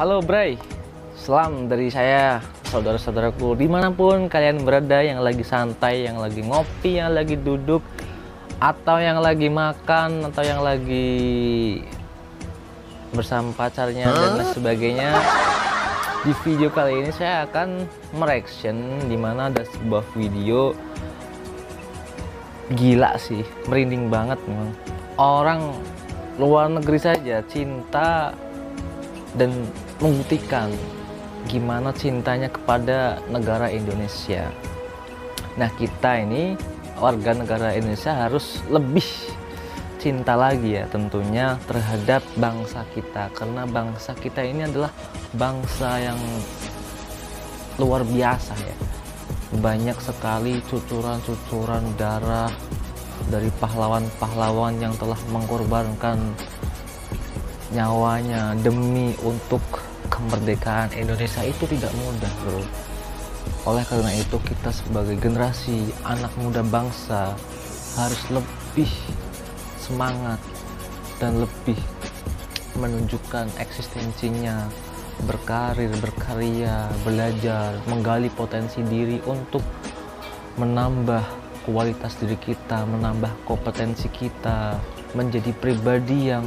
Halo Bray, salam dari saya, saudara-saudaraku dimanapun kalian berada, yang lagi santai, yang lagi ngopi, yang lagi duduk, atau yang lagi makan, atau yang lagi bersama pacarnya dan lain sebagainya. Di video kali ini saya akan mereaction dimana ada sebuah video gila sih, merinding banget memang. Orang luar negeri saja cinta dan membuktikan gimana cintanya kepada negara Indonesia. Nah, kita ini warga negara Indonesia harus lebih cinta lagi ya tentunya terhadap bangsa kita, karena bangsa kita ini adalah bangsa yang luar biasa ya. Banyak sekali cucuran-cucuran darah dari pahlawan-pahlawan yang telah mengorbankan nyawanya demi untuk kemerdekaan Indonesia. Itu tidak mudah, bro. Oleh karena itu kita sebagai generasi anak muda bangsa harus lebih semangat dan lebih menunjukkan eksistensinya, berkarir, berkarya, belajar, menggali potensi diri untuk menambah kualitas diri kita, menambah kompetensi kita, menjadi pribadi yang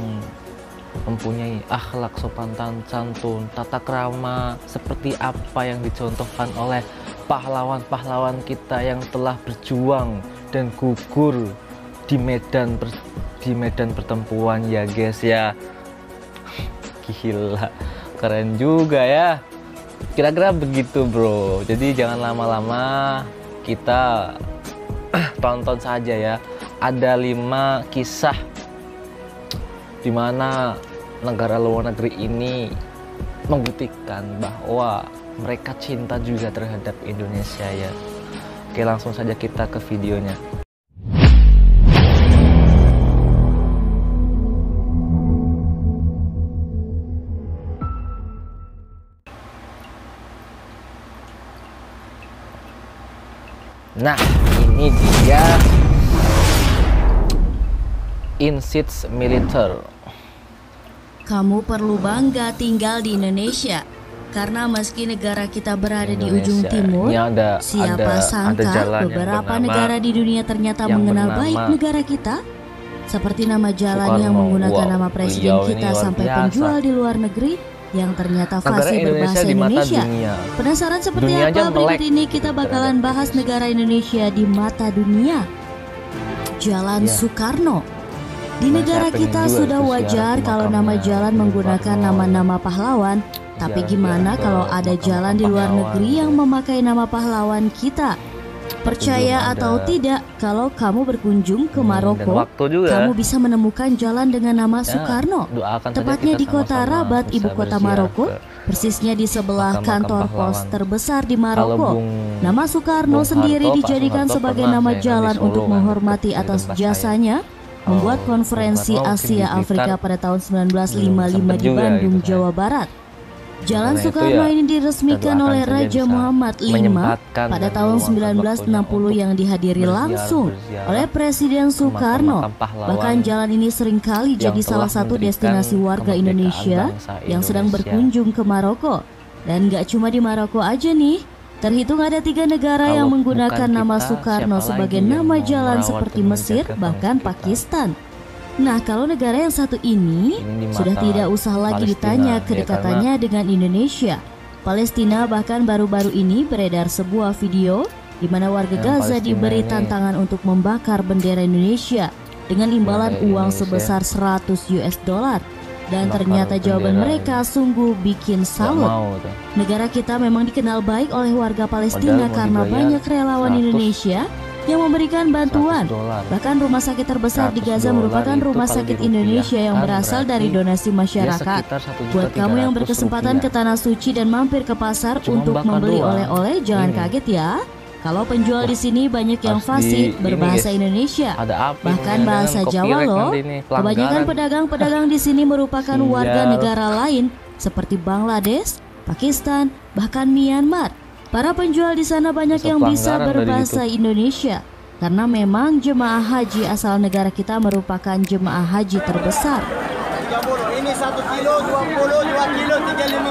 mempunyai akhlak sopan santun, tata krama seperti apa yang dicontohkan oleh pahlawan-pahlawan kita yang telah berjuang dan gugur di medan pertempuran ya guys ya. Gila, keren juga ya. Kira-kira begitu bro. Jadi jangan lama-lama, kita tonton saja ya. Ada 5 kisah di mana negara luar negeri ini membuktikan bahwa mereka cinta juga terhadap Indonesia ya. Oke, langsung saja kita ke videonya. Nah, ini dia Insits Militer. Kamu perlu bangga tinggal di Indonesia, karena meski negara kita berada di ujung timur, siapa sangka beberapa negara di dunia ternyata mengenal baik negara kita. Seperti nama jalan yang menggunakan nama presiden kita sampai penjual di luar negeri yang ternyata fasih berbahasa Indonesia. Penasaran seperti apa? Berikut ini kita bakalan bahas negara Indonesia di mata dunia. Jalan Soekarno. Di negara kita sudah wajar kalau nama jalan menggunakan nama-nama pahlawan. Tapi gimana kalau ada jalan di luar negeri yang memakai nama pahlawan kita? Percaya atau tidak, kalau kamu berkunjung ke Maroko, kamu bisa menemukan jalan dengan nama Soekarno. Tepatnya di kota Rabat, ibu kota Maroko, persisnya di sebelah kantor pos terbesar di Maroko. Nama Soekarno sendiri dijadikan sebagai nama jalan untuk menghormati atas jasanya membuat konferensi Asia Afrika pada tahun 1955 di Bandung, Jawa Barat. Jalan Soekarno ini diresmikan oleh Raja Muhammad V pada tahun 1960 yang dihadiri langsung oleh Presiden Soekarno. Bahkan jalan ini seringkali jadi salah satu destinasi warga Indonesia yang sedang berkunjung ke Maroko. Dan gak cuma di Maroko aja nih, terhitung ada 3 negara yang menggunakan nama Soekarno sebagai nama jalan seperti Mesir, bahkan Pakistan. Nah, kalau negara yang satu ini sudah tidak usah lagi ditanya kedekatannya dengan Indonesia. Palestina, bahkan baru-baru ini beredar sebuah video di mana warga Gaza diberi tantangan untuk membakar bendera Indonesia dengan imbalan uang sebesar 100 US dollar. Dan ternyata jawaban mereka sungguh bikin salut. Negara kita memang dikenal baik oleh warga Palestina karena banyak relawan Indonesia yang memberikan bantuan. Bahkan rumah sakit terbesar di Gaza merupakan rumah sakit Indonesia yang berasal dari donasi masyarakat. Buat kamu yang berkesempatan ke Tanah Suci dan mampir ke pasar untuk membeli oleh-oleh, jangan kaget ya. Kalau penjual di sini banyak yang fasih berbahasa Indonesia, bahkan bahasa Jawa loh. Kebanyakan pedagang-pedagang di sini merupakan warga negara lain seperti Bangladesh, Pakistan, bahkan Myanmar. Para penjual di sana banyak yang bisa berbahasa Indonesia karena memang jemaah haji asal negara kita merupakan jemaah haji terbesar. Ini 1 kilo, 20, 2 kilo, 3 yang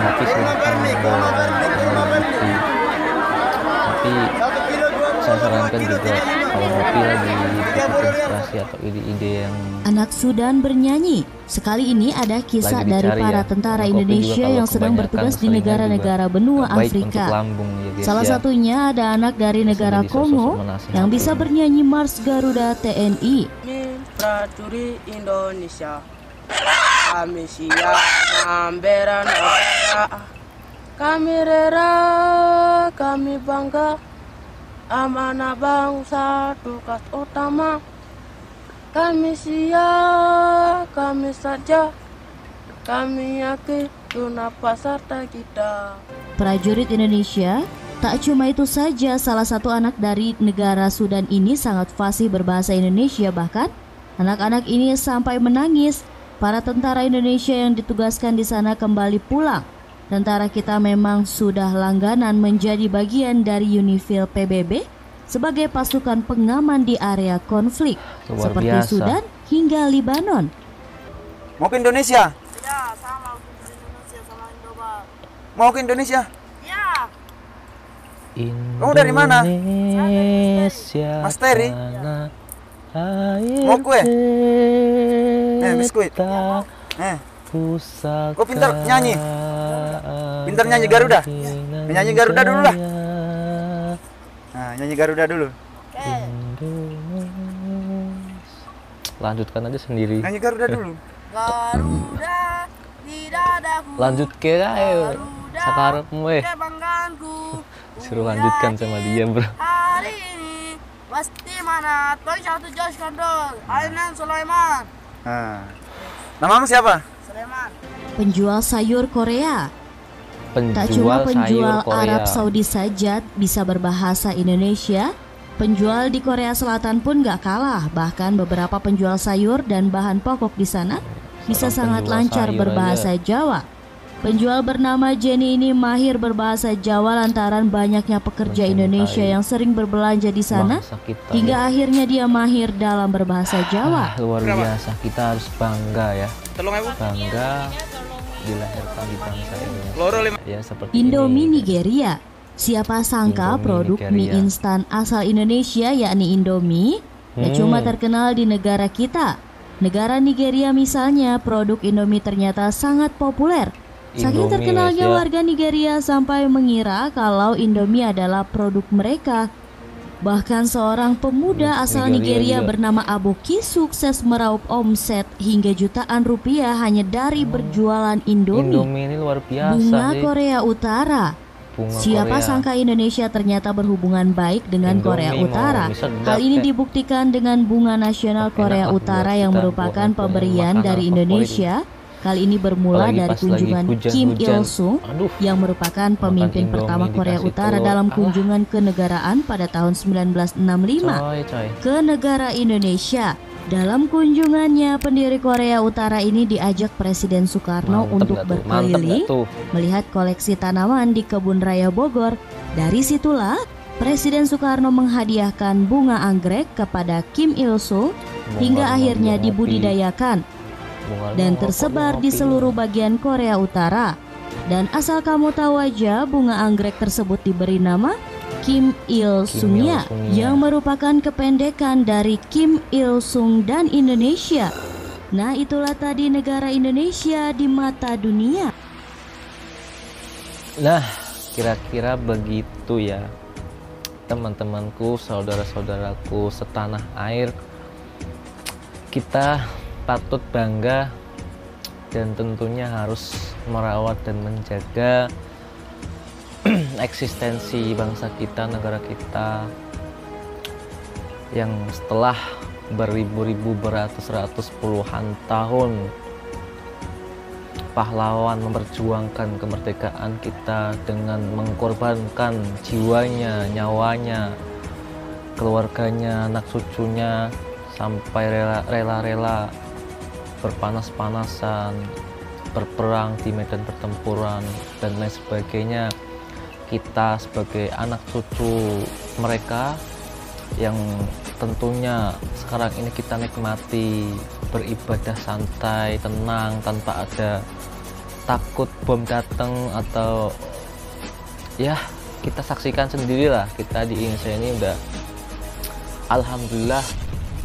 ngopi silahkan ngopi. Tapi saya sarankan juga kalau ngopi lagi inspirasi atau ide-ide yang Anak Sudan bernyanyi. Sekali ini ada kisah dari para tentara Indonesia yang sedang bertugas di negara-negara benua Afrika. Salah satunya ada anak dari negara Kongo yang bisa bernyanyi Mars Garuda TNI. Prajurit Indonesia, kami siap membela negara, kami rela, kami bangga, amanah bangsa tugas utama. Kami siap, kami saja, kami yakin tuna pasarta kita. Prajurit Indonesia, tak cuma itu saja, salah satu anak dari negara Sudan ini sangat fasih berbahasa Indonesia, bahkan anak-anak ini sampai menangis. Para tentara Indonesia yang ditugaskan di sana kembali pulang. Tentara kita memang sudah langganan menjadi bagian dari Unifil PBB sebagai pasukan pengaman di area konflik seperti Sudan hingga Libanon. Mau ke Indonesia? Ya, sama mau ke Indonesia sama Indoba. Mau ke Indonesia? Ya. Kamu dari mana? Indonesia. Mas Terry. Mau kue? Biskuit. Kau pintar nyanyi? Pintar nyanyi Garuda? Nyanyi Garuda dulu lah. Nah, nyanyi Garuda dulu. Lanjutkan aja sendiri. Nyanyi Garuda dulu. Garuda di dadaku. Lanjut ke ayo. Sakarepmu Kebanggaanku. Suruh lanjutkan sama dia, bro. Hari ini pasti manat poin 1 Jos Kondol. Ainan Sulaiman. Nah. Namamu siapa? Sulaiman. Penjual sayur Korea. Tak cuma penjual Arab Saudi saja bisa berbahasa Indonesia, penjual di Korea Selatan pun gak kalah. Bahkan beberapa penjual sayur dan bahan pokok di sana bisa sangat lancar berbahasa Jawa. Penjual bernama Jenny ini mahir berbahasa Jawa lantaran banyaknya pekerja Indonesia yang sering berbelanja di sana, hingga akhirnya dia mahir dalam berbahasa Jawa. Luar biasa, kita harus bangga ya. Bangga dilahirkan di bangsa Indonesia. Ya, seperti Indomie Nigeria. Siapa sangka produk mie instan asal Indonesia yakni Indomie gak cuma terkenal di negara kita. Negara Nigeria misalnya, produk Indomie ternyata sangat populer. Saking terkenalnya warga Nigeria sampai mengira kalau Indomie adalah produk mereka. Bahkan seorang pemuda asal Nigeria bernama Aboki sukses meraup omset hingga jutaan rupiah hanya dari berjualan Indomie. Indomie ini luar biasa. Bunga Korea Utara. Siapa sangka Indonesia ternyata berhubungan baik dengan Korea Utara. Hal ini dibuktikan dengan bunga nasional Korea Utara yang merupakan pemberian dari Indonesia. Kali ini bermula dari kunjungan Kim Il-sung yang merupakan pemimpin pertama Korea Utara dalam kunjungan kenegaraan pada tahun 1965 ke negara Indonesia. Dalam kunjungannya, pendiri Korea Utara ini diajak Presiden Soekarno untuk berkeliling melihat koleksi tanaman di Kebun Raya Bogor. Dari situlah Presiden Soekarno menghadiahkan bunga anggrek kepada Kim Il-sung hingga akhirnya dibudidayakan dan tersebar di seluruh bagian Korea Utara. Dan asal kamu tahu aja, bunga anggrek tersebut diberi nama Kim Il-sungnya yang merupakan kependekan dari Kim Il-sung dan Indonesia. Nah, itulah tadi negara Indonesia di mata dunia. Nah, kira-kira begitu ya teman-temanku, saudara-saudaraku setanah air. Kita patut bangga dan tentunya harus merawat dan menjaga eksistensi bangsa kita, negara kita yang setelah beribu-ribu, beratus-ratus, puluhan tahun pahlawan memperjuangkan kemerdekaan kita dengan mengorbankan jiwanya, nyawanya, keluarganya, anak cucunya, sampai rela-rela berpanas-panasan, berperang di medan pertempuran dan lain sebagainya. Kita sebagai anak cucu mereka yang tentunya sekarang ini kita nikmati beribadah santai, tenang, tanpa ada takut bom datang, atau ya kita saksikan sendirilah, kita di Indonesia ini udah alhamdulillah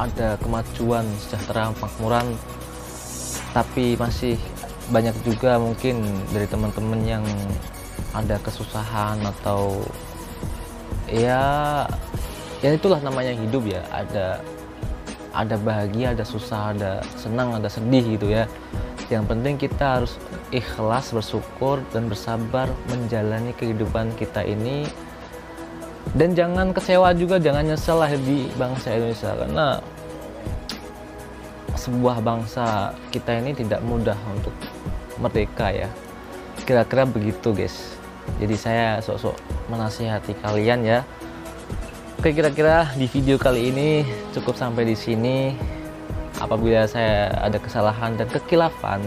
ada kemajuan, sejahtera, makmuran, tapi masih banyak juga mungkin dari teman-teman yang ada kesusahan atau ya itulah namanya hidup ya, ada bahagia, ada susah, ada senang, ada sedih gitu ya. Yang penting kita harus ikhlas, bersyukur dan bersabar menjalani kehidupan kita ini, dan jangan kecewa juga, jangan nyesel lahir di bangsa Indonesia, karena sebuah bangsa kita ini tidak mudah untuk merdeka ya, kira-kira begitu guys. Jadi saya sok-sok menasihati kalian ya. Oke, kira-kira di video kali ini cukup sampai di sini. Apabila saya ada kesalahan dan kekilafan,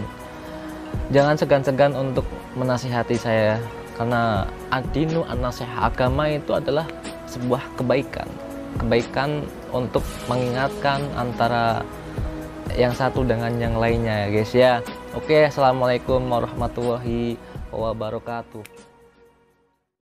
jangan segan-segan untuk menasihati saya, karena adinu an-nasiha, agama itu adalah sebuah kebaikan untuk mengingatkan antara yang satu dengan yang lainnya ya guys ya. Oke, assalamualaikum warahmatullahi wabarakatuh.